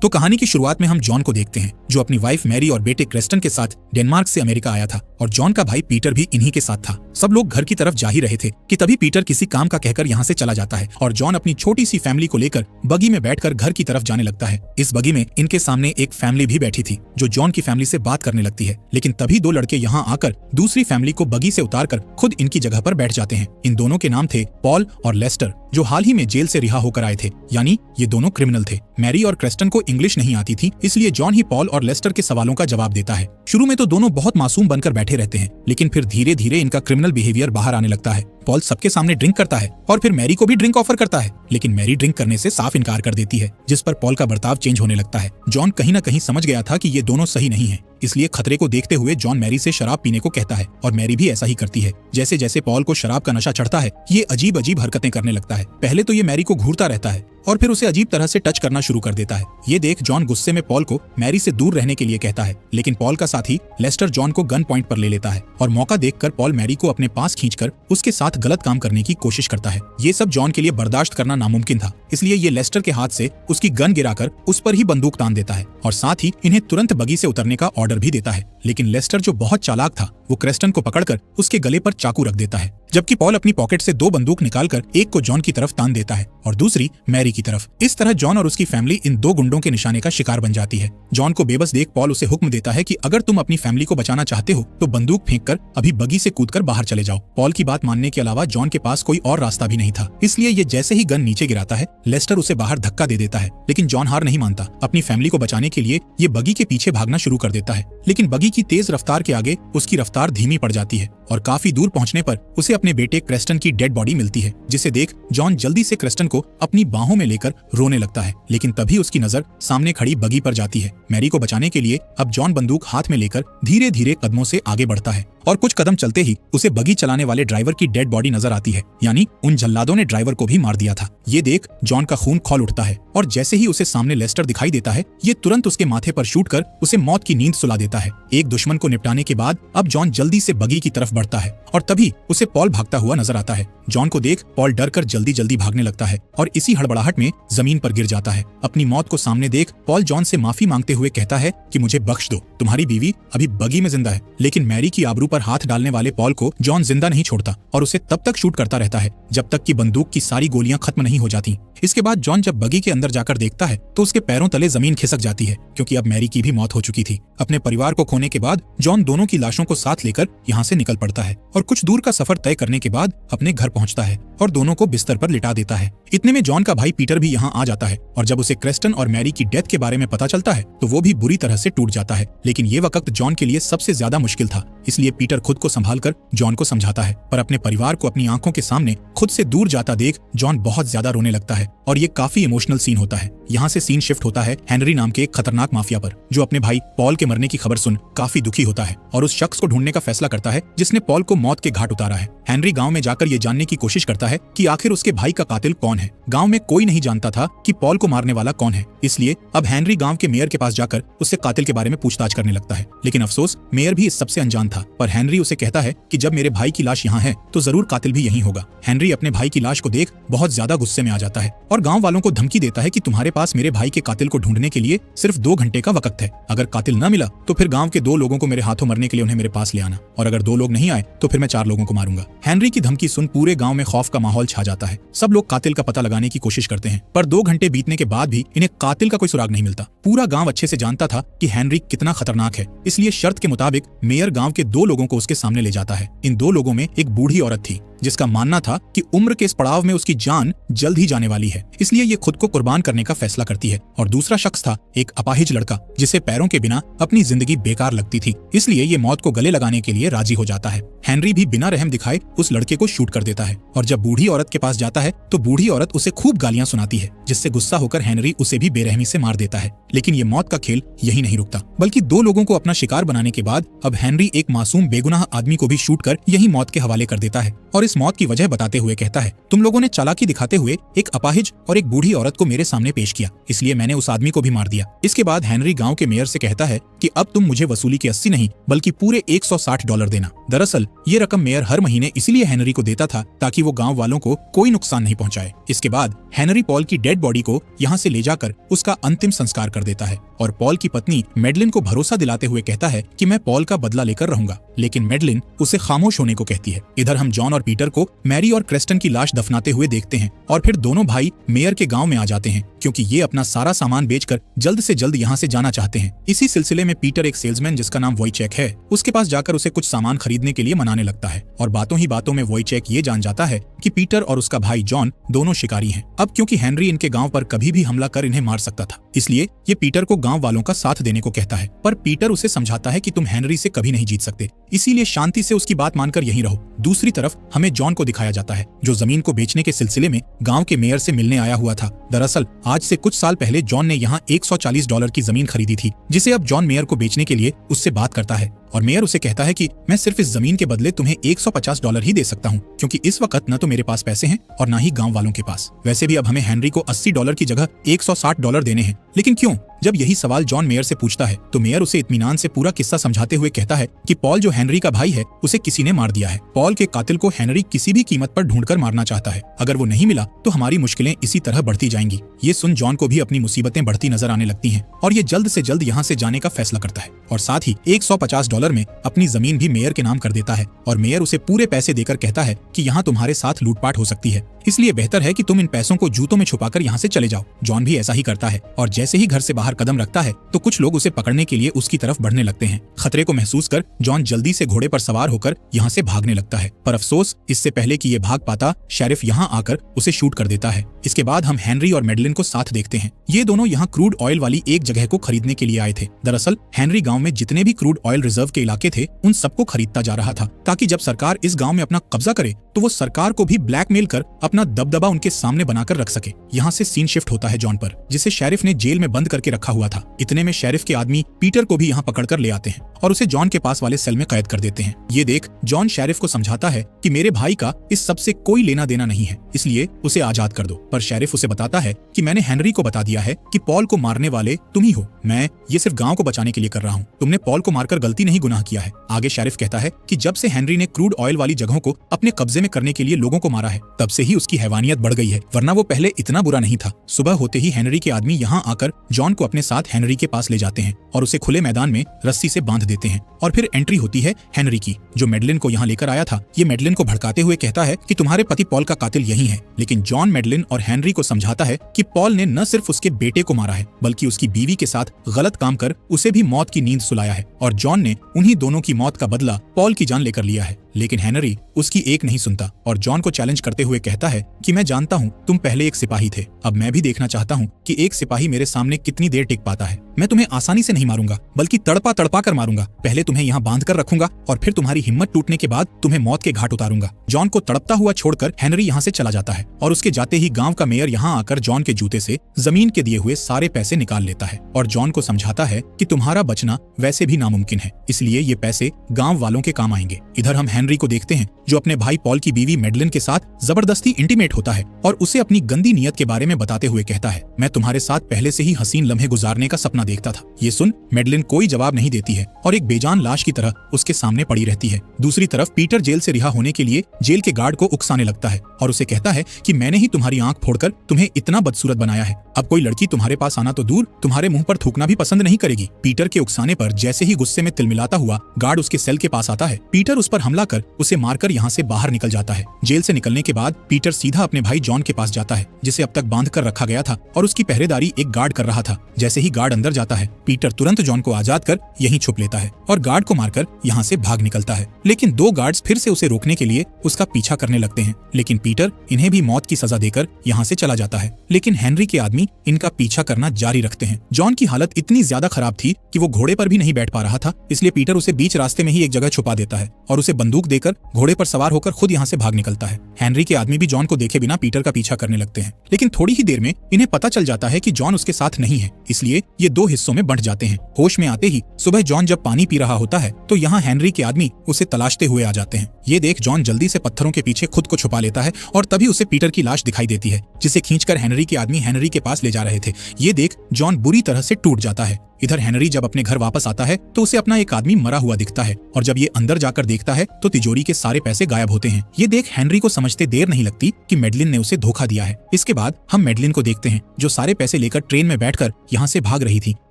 तो कहानी की शुरुआत में हम जॉन को देखते हैं, जो अपनी वाइफ मैरी और बेटे क्रेस्टन के साथ डेनमार्क से अमेरिका आया था और जॉन का भाई पीटर भी इन्हीं के साथ था। सब लोग घर की तरफ जा ही रहे थे कि तभी पीटर किसी काम का कहकर यहाँ से चला जाता है और जॉन अपनी छोटी सी फैमिली को लेकर बगी में बैठकर घर की तरफ जाने लगता है। इस बगी में इनके सामने एक फैमिली भी बैठी थी जो जॉन की फैमिली से बात करने लगती है, लेकिन तभी दो लड़के यहाँ आकर दूसरी फैमिली को बगी से उतारकर खुद इनकी जगह पर बैठ जाते हैं। इन दोनों के नाम थे पॉल और लेस्टर, जो हाल ही में जेल से रिहा होकर आए थे, यानी ये दोनों क्रिमिनल थे। मैरी और क्रेस्टन को इंग्लिश नहीं आती थी, इसलिए जॉन ही पॉल और लेस्टर के सवालों का जवाब देता है। शुरू में तो दोनों बहुत मासूम बनकर बैठे रहते हैं, लेकिन फिर धीरे धीरे इनका क्रिमिनल बिहेवियर बाहर आने लगता है। पॉल सबके सामने ड्रिंक करता है और फिर मैरी को भी ड्रिंक ऑफर करता है, लेकिन मैरी ड्रिंक करने से साफ इनकार कर देती है, जिस पर पॉल का बर्ताव चेंज होने लगता है। जॉन कहीं न कहीं समझ गया था कि ये दोनों सही नहीं है, इसलिए खतरे को देखते हुए जॉन मैरी से शराब पीने को कहता है और मैरी भी ऐसा ही करती है। जैसे जैसे पॉल को शराब का नशा चढ़ता है, ये अजीब अजीब हरकतें करने लगता है। पहले तो ये मैरी को घूरता रहता है और फिर उसे अजीब तरह से टच करना शुरू कर देता है। ये देख जॉन गुस्से में पॉल को मैरी से दूर रहने के लिए कहता है, लेकिन पॉल का साथी लेस्टर जॉन को गन पॉइंट पर ले लेता है और मौका देखकर पॉल मैरी को अपने पास खींचकर उसके साथ गलत काम करने की कोशिश करता है। ये सब जॉन के लिए बर्दाश्त करना नामुमकिन था, इसलिए ये लेस्टर के हाथ से उसकी गन गिराकर उस पर ही बंदूक तान देता है और साथ ही इन्हें तुरंत बगी से उतरने का ऑर्डर भी देता है। लेकिन लेस्टर, जो बहुत चालाक था, वो क्रेस्टन को पकड़कर उसके गले पर चाकू रख देता है, जबकि पॉल अपनी पॉकेट से 2 बंदूक निकालकर एक को जॉन की तरफ तान देता है और दूसरी मैरी की तरफ। इस तरह जॉन और उसकी फैमिली इन 2 गुंडों के निशाने का शिकार बन जाती है। जॉन को बेबस देख पॉल उसे हुक्म देता है कि अगर तुम अपनी फैमिली को बचाना चाहते हो तो बंदूक फेंककर अभी बगी से कूदकर बाहर चले जाओ। पॉल की बात मानने के अलावा जॉन के पास कोई और रास्ता भी नहीं था, इसलिए ये जैसे ही गन नीचे गिराता है, लेस्टर उसे बाहर धक्का दे देता है। लेकिन जॉन हार नहीं मानता। अपनी फैमिली को बचाने के लिए ये बगी के पीछे भागना शुरू कर देता है, लेकिन बगी की तेज रफ्तार के आगे उसकी रफ्तार धीमी पड़ जाती है और काफी दूर पहुंचने पर उसे अपने बेटे क्रेस्टन की डेड बॉडी मिलती है, जिसे देख जॉन जल्दी से क्रेस्टन को अपनी बाहों में लेकर रोने लगता है। लेकिन तभी उसकी नजर सामने खड़ी बगी पर जाती है। मैरी को बचाने के लिए अब जॉन बंदूक हाथ में लेकर धीरे धीरे कदमों से आगे बढ़ता है और कुछ कदम चलते ही उसे बगी चलाने वाले ड्राइवर की डेड बॉडी नजर आती है, यानी उन जल्लादों ने ड्राइवर को भी मार दिया था। ये देख जॉन का खून खौल उठता है और जैसे ही उसे सामने लेस्टर दिखाई देता है, ये तुरंत उसके माथे पर शूट कर उसे मौत की नींद सुला देता है। एक दुश्मन को निपटाने के बाद अब जॉन जल्दी से बगी की तरफ बढ़ता है और तभी उसे पॉल भागता हुआ नजर आता है। जॉन को देख पॉल डर कर जल्दी जल्दी भागने लगता है और इसी हड़बड़ाहट में जमीन पर गिर जाता है। अपनी मौत को सामने देख पॉल जॉन से माफी मांगते हुए कहता है कि मुझे बख्श दो, तुम्हारी बीवी अभी बगी में जिंदा है। लेकिन मैरी की आबरू पर हाथ डालने वाले पॉल को जॉन जिंदा नहीं छोड़ता और उसे तब तक शूट करता रहता है जब तक कि बंदूक की सारी गोलियां खत्म नहीं हो जाती। इसके बाद जॉन जब बगी के अंदर जाकर देखता है तो उसके पैरों तले जमीन खिसक जाती है, क्योंकि अब मैरी की भी मौत हो चुकी थी। अपने परिवार को खोने के बाद जॉन दोनों की लाशों को साथ लेकर यहाँ से निकल पड़ता है और कुछ दूर का सफर तय करने के बाद अपने घर पहुँचता है और दोनों को बिस्तर पर लिटा देता है। इतने में जॉन का भाई पीटर भी यहाँ आ जाता है और जब उसे क्रेस्टन और मैरी की डेथ के बारे में पता चलता है तो वो भी बुरी तरह से टूट जाता है। लेकिन ये वक्त जॉन के लिए सबसे ज्यादा मुश्किल था, इसलिए पीटर खुद को संभालकर जॉन को समझाता है, पर अपने परिवार को अपनी आंखों के सामने खुद से दूर जाता देख जॉन बहुत ज्यादा रोने लगता है और ये काफी इमोशनल सीन होता है। यहाँ से सीन शिफ्ट होता है हेनरी नाम के एक खतरनाक माफिया पर, जो अपने भाई पॉल के मरने की खबर सुन काफी दुखी होता है और उस शख्स को ढूंढने का फैसला करता है जिसने पॉल को मौत के घाट उतारा है। हेनरी गांव में जाकर ये जानने की कोशिश करता है कि आखिर उसके भाई का कातिल कौन है। गांव में कोई नहीं जानता था कि पॉल को मारने वाला कौन है, इसलिए अब हेनरी गांव के मेयर के पास जाकर उससे कातिल के बारे में पूछताछ करने लगता है। लेकिन अफसोस मेयर भी इस सबसे अनजान था, पर हेनरी उसे कहता है कि जब मेरे भाई की लाश यहाँ है तो जरूर कातिल भी यहीं होगा। हेनरी अपने भाई की लाश को देख बहुत ज्यादा गुस्से में आ जाता है और गाँव वालों को धमकी देता है कि तुम्हारे पास मेरे भाई के कातिल को ढूंढने के लिए सिर्फ 2 घंटे का वक्त है। अगर कातिल न मिला तो फिर गाँव के 2 लोगों को मेरे हाथों मरने के लिए उन्हें मेरे पास ले आना, और अगर 2 लोग नहीं आए तो फिर मैं 4 लोगों को मारूंगा। हेनरी की धमकी सुन पूरे गाँव में खौफ का माहौल छा जाता है। सब लोग कातिल का पता लगाने की कोशिश करते हैं, पर 2 घंटे बीतने के बाद भी इन्हें कातिल का कोई सुराग नहीं मिलता। पूरा गांव अच्छे से जानता था कि हेनरी कितना खतरनाक है, इसलिए शर्त के मुताबिक मेयर गांव के 2 लोगों को उसके सामने ले जाता है। इन 2 लोगों में एक बूढ़ी औरत थी जिसका मानना था कि उम्र के इस पड़ाव में उसकी जान जल्द ही जाने वाली है, इसलिए ये खुद को कुर्बान करने का फैसला करती है। और दूसरा शख्स था एक अपाहिज लड़का जिसे पैरों के बिना अपनी जिंदगी बेकार लगती थी, इसलिए ये मौत को गले लगाने के लिए राजी हो जाता है। हेनरी भी बिना रहम दिखाए उस लड़के को शूट कर देता है और जब बूढ़ी औरत के पास जाता है तो बूढ़ी औरत उसे खूब गालियां सुनाती है, जिससे गुस्सा होकर हेनरी उसे भी बेरहमी से मार देता है। लेकिन ये मौत का खेल यही नहीं रुकता, बल्कि 2 लोगों को अपना शिकार बनाने के बाद अब हेनरी एक मासूम बेगुनाह आदमी को भी शूट कर यही मौत के हवाले कर देता है और इस इस मौत की वजह बताते हुए कहता है, तुम लोगों ने चालाकी दिखाते हुए एक अपाहिज और एक बूढ़ी औरत को मेरे सामने पेश किया, इसलिए मैंने उस आदमी को भी मार दिया। इसके बाद हेनरी गांव के मेयर से कहता है कि अब तुम मुझे वसूली के 80 नहीं बल्कि पूरे $160 देना। दरअसल ये रकम मेयर हर महीने इसलिए हेनरी को देता था ताकि वो गांव वालों को कोई नुकसान नहीं पहुंचाए। इसके बाद हेनरी पॉल की डेड बॉडी को यहाँ से ले जाकर उसका अंतिम संस्कार कर देता है और पॉल की पत्नी मैडलिन को भरोसा दिलाते हुए कहता है कि मैं पॉल का बदला लेकर रहूंगा, लेकिन मैडलिन उसे खामोश होने को कहती है। इधर हम जॉन और पीटर को मैरी और क्रेस्टन की लाश दफनाते हुए देखते हैं और फिर दोनों भाई मेयर के गांव में आ जाते हैं क्योंकि ये अपना सारा सामान बेचकर जल्द से जल्द यहाँ से जाना चाहते हैं। इसी सिलसिले में पीटर एक सेल्समैन जिसका नाम वॉइचेक है उसके पास जाकर उसे कुछ सामान खरीदने के लिए मनाने लगता है और बातों ही बातों में वॉइचेक ये जान जाता है कि पीटर और उसका भाई जॉन दोनों शिकारी हैं। अब क्योंकि हेनरी इनके गांव पर कभी भी हमला कर इन्हें मार सकता था, इसलिए ये पीटर को गांव वालों का साथ देने को कहता है, पर पीटर उसे समझाता है कि तुम हेनरी से कभी नहीं जीत सकते, इसीलिए शांति से उसकी बात मानकर यहीं रहो। दूसरी तरफ हमें जॉन को दिखाया जाता है जो जमीन को बेचने के सिलसिले में गांव के मेयर से मिलने आया हुआ था। दरअसल आज से कुछ साल पहले जॉन ने यहाँ $140 की जमीन खरीदी थी, जिसे अब जॉन मेयर को बेचने के लिए उससे बात करता है और मेयर उसे कहता है कि मैं सिर्फ इस जमीन के बदले तुम्हें $150 ही दे सकता हूँ क्योंकि इस वक्त न तो मेरे पास पैसे हैं और न ही गांव वालों के पास। वैसे भी अब हमें हेनरी को $80 की जगह $160 देने हैं, लेकिन क्यों? जब यही सवाल जॉन मेयर से पूछता है तो मेयर उसे इत्मीनान से पूरा किस्सा समझाते हुए कहता है कि पॉल जो हेनरी का भाई है उसे किसी ने मार दिया है। पॉल के कातिल को हेनरी किसी भी कीमत पर ढूंढकर मारना चाहता है। अगर वो नहीं मिला तो हमारी मुश्किलें इसी तरह बढ़ती जाएंगी। ये सुन जॉन को भी अपनी मुसीबतें बढ़ती नजर आने लगती हैं और ये जल्द से जल्द यहाँ से जाने का फैसला करता है और साथ ही $150 में अपनी जमीन भी मेयर के नाम कर देता है और मेयर उसे पूरे पैसे देकर कहता है कि यहाँ तुम्हारे साथ लूटपाट हो सकती है, इसलिए बेहतर है कि तुम इन पैसों को जूतों में छुपाकर यहाँ से चले जाओ। जॉन भी ऐसा ही करता है और जैसे ही घर से बाहर कदम रखता है तो कुछ लोग उसे पकड़ने के लिए उसकी तरफ बढ़ने लगते हैं। खतरे को महसूस कर जॉन जल्दी से घोड़े पर सवार होकर यहाँ से भागने लगता है, पर अफसोस इससे पहले कि ये भाग पाता शेरिफ यहाँ आकर उसे शूट कर देता है। इसके बाद हम हेनरी और मैडलिन को साथ देखते हैं। ये दोनों यहाँ क्रूड ऑयल वाली एक जगह को खरीदने के लिए आए थे। दरअसल हेनरी गाँव में जितने भी क्रूड ऑयल रिजर्व के इलाके थे उन सबको खरीदता जा रहा था ताकि जब सरकार इस गाँव में अपना कब्जा करे तो वो सरकार को भी ब्लैकमेल कर अपना दबदबा उनके सामने बनाकर रख सके। यहाँ से सीन शिफ्ट होता है जॉन पर, जिसे शेरिफ ने जेल में बंद करके रखा हुआ था। इतने में शेरिफ के आदमी पीटर को भी यहाँ पकड़कर ले आते हैं और उसे जॉन के पास वाले सेल में कैद कर देते हैं। ये देख जॉन शेरिफ को समझाता है कि मेरे भाई का इस सब से कोई लेना देना नहीं है, इसलिए उसे आजाद कर दो। पर शेरिफ उसे बताता है कि मैंने हेनरी को बता दिया है कि पॉल को मारने वाले तुम ही हो, मैं ये सिर्फ गाँव को बचाने के लिए कर रहा हूँ, तुमने पॉल को मारकर गलती नहीं गुनाह किया है। आगे शेरिफ कहता है कि जब से हेनरी ने क्रूड ऑयल वाली जगहों को अपने कब्जे में करने के लिए लोगों को मारा है तब से ही उसकी हैवानियत बढ़ गई है, वरना वो पहले इतना बुरा नहीं था। सुबह होते ही हेनरी के आदमी यहाँ आकर जॉन को अपने साथ हेनरी के पास ले जाते हैं और उसे खुले मैदान में रस्सी से बांध देते हैं और फिर एंट्री होती है हेनरी की, जो मैडलिन को यहाँ लेकर आया था। ये मैडलिन को भड़काते हुए कहता है कि तुम्हारे पति पॉल का कातिल यही है, लेकिन जॉन मैडलिन और हेनरी को समझाता है कि पॉल ने न सिर्फ उसके बेटे को मारा है बल्कि उसकी बीवी के साथ गलत काम कर उसे भी मौत की नींद सुलाया है और जॉन ने उन्हीं दोनों की मौत का बदला पॉल की जान लेकर लिया है। लेकिन हेनरी उसकी एक नहीं सुनता और जॉन को चैलेंज करते हुए कहता है कि मैं जानता हूँ तुम पहले एक सिपाही थे, अब मैं भी देखना चाहता हूँ कि एक सिपाही मेरे सामने कितनी देर टिक पाता है। मैं तुम्हें आसानी से नहीं मारूंगा बल्कि तड़पा तड़पा कर मारूंगा। पहले तुम्हें यहाँ बांध कर रखूंगा और फिर तुम्हारी हिम्मत टूटने के बाद तुम्हें मौत के घाट उतारूंगा। जॉन को तड़पता हुआ छोड़कर हेनरी यहाँ से चला जाता है और उसके जाते ही गाँव का मेयर यहाँ आकर जॉन के जूते से जमीन के दिए हुए सारे पैसे निकाल लेता है और जॉन को समझाता है कि तुम्हारा बचना वैसे भी नामुमकिन है, इसलिए ये पैसे गाँव वालों के काम आएंगे। इधर हम हेनरी को देखते हैं जो अपने भाई पॉल की बीवी मैडलिन के साथ जबरदस्ती इंटीमेट होता है और उसे अपनी गंदी नीयत के बारे में बताते हुए कहता है, मैं तुम्हारे साथ पहले से ही हसीन लम्हे गुजारने का सपना देखता था। ये सुन मैडलिन कोई जवाब नहीं देती है और एक बेजान लाश की तरह उसके सामने पड़ी रहती है। दूसरी तरफ पीटर जेल से रिहा होने के लिए जेल के गार्ड को उकसाने लगता है और उसे कहता है कि मैंने ही तुम्हारी आंख फोड़कर तुम्हें इतना बदसूरत बनाया है, अब कोई लड़की तुम्हारे पास आना तो दूर तुम्हारे मुंह पर थूकना भी पसंद नहीं करेगी। पीटर के उकसाने पर जैसे ही गुस्से में तिलमिलाता हुआ गार्ड उसके सेल के पास आता है, पीटर उस पर हमला कर उसे मारकर यहाँ से बाहर निकल जाता है। जेल से निकलने के बाद पीटर सीधा अपने भाई जॉन के पास जाता है जिसे अब तक बांध कर रखा गया था और उसकी पहरेदारी एक गार्ड कर रहा था। जैसे ही गार्ड अंदर जाता है पीटर तुरंत जॉन को आजाद कर यहीं छुप लेता है और गार्ड को मारकर यहाँ से भाग निकलता है। लेकिन दो गार्ड्स फिर से उसे रोकने के लिए उसका पीछा करने लगते हैं, लेकिन पीटर इन्हें भी मौत की सजा देकर यहाँ से चला जाता है। लेकिन हेनरी के आदमी इनका पीछा करना जारी रखते हैं। जॉन की हालत इतनी ज्यादा खराब थी कि वो घोड़े पर भी नहीं बैठ पा रहा था, इसलिए पीटर उसे बीच रास्ते में ही एक जगह छुपा देता है और उसे बंदूक देकर घोड़े पर सवार होकर खुद यहाँ से भाग निकलता है। हेनरी के आदमी भी जॉन को देखे बिना पीटर का पीछा करने लगते हैं, लेकिन थोड़ी ही देर में इन्हें पता चल जाता है कि जॉन उसके साथ नहीं है, इसलिए ये दो हिस्सों में बंट जाते हैं। होश में आते ही सुबह जॉन जब पानी पी रहा होता है तो यहाँ हेनरी के आदमी उसे तलाशते हुए आ जाते हैं। ये देख जॉन जल्दी से पत्थरों के पीछे खुद को छुपा लेता है और तभी उसे पीटर की लाश दिखाई देती है, जिसे खींचकर हेनरी के आदमी हेनरी के पास ले जा रहे थे। ये देख जॉन बुरी तरह से टूट जाता है। इधर हेनरी जब अपने घर वापस आता है तो उसे अपना एक आदमी मरा हुआ दिखता है, और जब ये अंदर जाकर देखता है तो तिजोरी के सारे पैसे गायब होते हैं। ये देख हेनरी को समझते देर नहीं लगती कि मैडलिन ने उसे धोखा दिया है। इसके बाद हम मैडलिन को देखते हैं जो सारे पैसे लेकर ट्रेन में बैठकर यहाँ से भाग रही थी,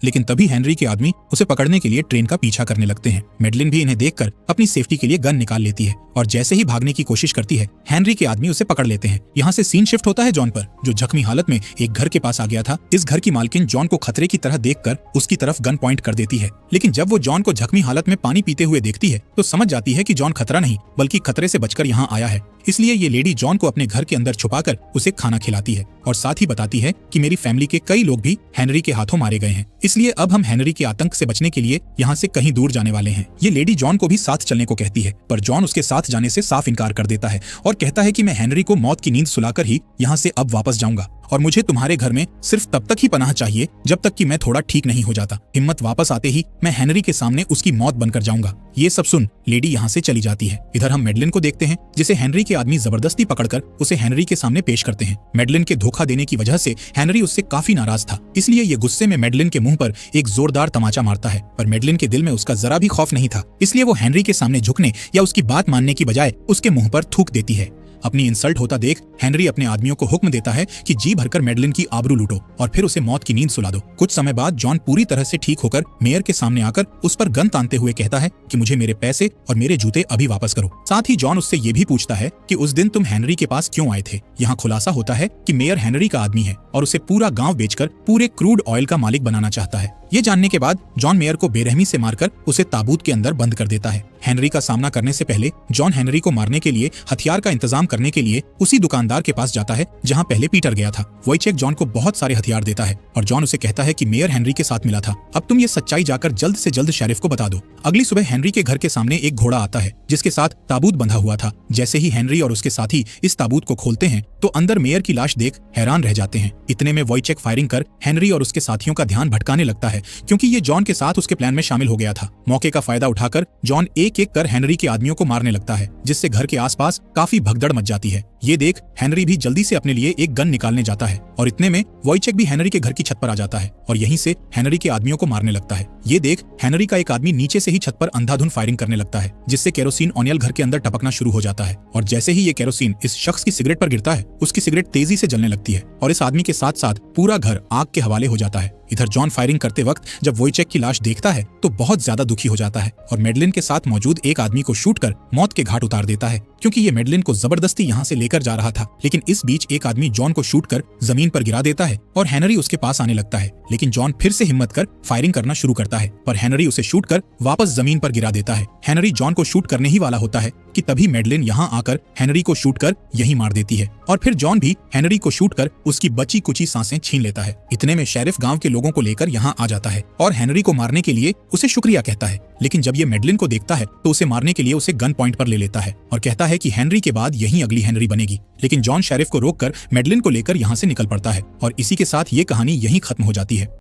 लेकिन तभी हेनरी के आदमी उसे पकड़ने के लिए ट्रेन का पीछा करने लगते हैं। मैडलिन भी इन्हें देखकर अपनी सेफ्टी के लिए गन निकाल लेती है और जैसे ही भागने की कोशिश करती है हेनरी के आदमी उसे पकड़ लेते हैं। यहाँ से सीन शिफ्ट होता है जॉन पर, जो जख्मी हालत में एक घर के पास आ गया था। इस घर की मालकिन जॉन को खतरे की तरह देखकर उसकी तरफ गन पॉइंट कर देती है, लेकिन जब वो जॉन को जख्मी हालत में पानी पीते हुए देखती है तो समझ जाती है कि जॉन खतरा नहीं बल्कि खतरे से बचकर यहाँ आया है। इसलिए ये लेडी जॉन को अपने घर के अंदर छुपाकर उसे खाना खिलाती है और साथ ही बताती है कि मेरी फैमिली के कई लोग भी हेनरी के हाथों मारे गए हैं, इसलिए अब हम हेनरी के आतंक से बचने के लिए यहाँ से कहीं दूर जाने वाले हैं। ये लेडी जॉन को भी साथ चलने को कहती है, पर जॉन उसके साथ जाने से साफ इनकार कर देता है और कहता है कि मैं हेनरी को मौत की नींद सुलाकर ही यहाँ से अब वापस जाऊंगा और मुझे तुम्हारे घर में सिर्फ तब तक ही पनाह चाहिए जब तक कि मैं थोड़ा ठीक नहीं हो जाता। हिम्मत वापस आते ही मैं हेनरी के सामने उसकी मौत बनकर जाऊंगा। ये सब सुन लेडी यहाँ से चली जाती है। इधर हम मैडलिन को देखते हैं जिसे हेनरी के आदमी जबरदस्ती पकड़कर उसे हेनरी के सामने पेश करते हैं। मैडलिन के धोखा देने की वजह से हेनरी उससे काफी नाराज था, इसलिए ये गुस्से में मैडलिन के मुंह पर एक जोरदार तमाचा मारता है, पर मैडलिन के दिल में उसका जरा भी खौफ नहीं था, इसलिए वो हेनरी के सामने झुकने या उसकी बात मानने की बजाय उसके मुंह पर थूक देती है। अपनी इंसल्ट होता देख हेनरी अपने आदमियों को हुक्म देता है कि जी भरकर मैडलिन की आबरू लूटो और फिर उसे मौत की नींद सुला दो। कुछ समय बाद जॉन पूरी तरह से ठीक होकर मेयर के सामने आकर उस पर गन तानते हुए कहता है कि मुझे मेरे पैसे और मेरे जूते अभी वापस करो। साथ ही जॉन उससे ये भी पूछता है कि उस दिन तुम हेनरी के पास क्यों आए थे। यहाँ खुलासा होता है कि मेयर हेनरी का आदमी है और उसे पूरा गाँव बेचकर पूरे क्रूड ऑयल का मालिक बनाना चाहता है। ये जानने के बाद जॉन मेयर को बेरहमी से मारकर उसे ताबूत के अंदर बंद कर देता है। हेनरी का सामना करने से पहले जॉन हेनरी को मारने के लिए हथियार का इंतजाम करने के लिए उसी दुकानदार के पास जाता है जहां पहले पीटर गया था। वोइचेक जॉन को बहुत सारे हथियार देता है और जॉन उसे कहता है कि मेयर हेनरी के साथ मिला था। अब तुम ये सच्चाई जाकर जल्द से जल्द शेरिफ को बता दो। अगली सुबह हेनरी के घर के सामने एक घोड़ा आता है जिसके साथ ताबूत बंधा हुआ था। जैसे ही हेनरी और उसके साथी इस ताबूत को खोलते हैं तो अंदर मेयर की लाश देख हैरान रह जाते हैं। इतने में वोइचेक फायरिंग कर हेनरी और उसके साथियों का ध्यान भटकाने लगता है, क्योंकि ये जॉन के साथ उसके प्लान में शामिल हो गया था। मौके का फायदा उठाकर जॉन एक एक कर हेनरी के आदमियों को मारने लगता है, जिससे घर के आसपास काफी भगदड़ मच जाती है। ये देख हेनरी भी जल्दी से अपने लिए एक गन निकालने जाता है और इतने में वोइचेक भी हेनरी के घर की छत पर आ जाता है और यहीं से हेनरी के आदमियों को मारने लगता है। ये देख हेनरी का एक आदमी नीचे से ही छत पर अंधाधुन फायरिंग करने लगता है, जिससे केरोसिन ऑनियल घर के अंदर टपकना शुरू हो जाता है और जैसे ही ये केरोसिन इस शख्स की सिगरेट पर गिरता है उसकी सिगरेट तेजी से जलने लगती है और इस आदमी के साथ साथ पूरा घर आग के हवाले हो जाता है। इधर जॉन फायरिंग करते वक्त जब वोइचेक की लाश देखता है तो बहुत ज्यादा दुखी हो जाता है और मैडलिन के साथ मौजूद एक आदमी को शूट कर मौत के घाट उतार देता है, क्योंकि ये मैडलिन को जबरदस्ती यहाँ से लेकर जा रहा था। लेकिन इस बीच एक आदमी जॉन को शूट कर जमीन पर गिरा देता है और हेनरी उसके पास आने लगता है, लेकिन जॉन फिर से हिम्मत कर फायरिंग करना शुरू करता है, पर हेनरी उसे शूट कर वापस जमीन पर गिरा देता है। हेनरी जॉन को शूट करने ही वाला होता है कि तभी मैडलिन यहाँ आकर हेनरी को शूट कर यहीं मार देती है और फिर जॉन भी हेनरी को शूट कर उसकी बची कुची सांसें छीन लेता है। इतने में शेरिफ गांव के लोगों को लेकर यहाँ आ जाता है और हेनरी को मारने के लिए उसे शुक्रिया कहता है, लेकिन जब ये मैडलिन को देखता है तो उसे मारने के लिए उसे गन पॉइंट पर ले लेता है और कहता है कि हेनरी के बाद यही अगली हेनरी बनेगी। लेकिन जॉन शेरिफ को रोककर मैडलिन को लेकर यहाँ से निकल पड़ता है और इसी के साथ ये कहानी यहीं खत्म हो जाती है।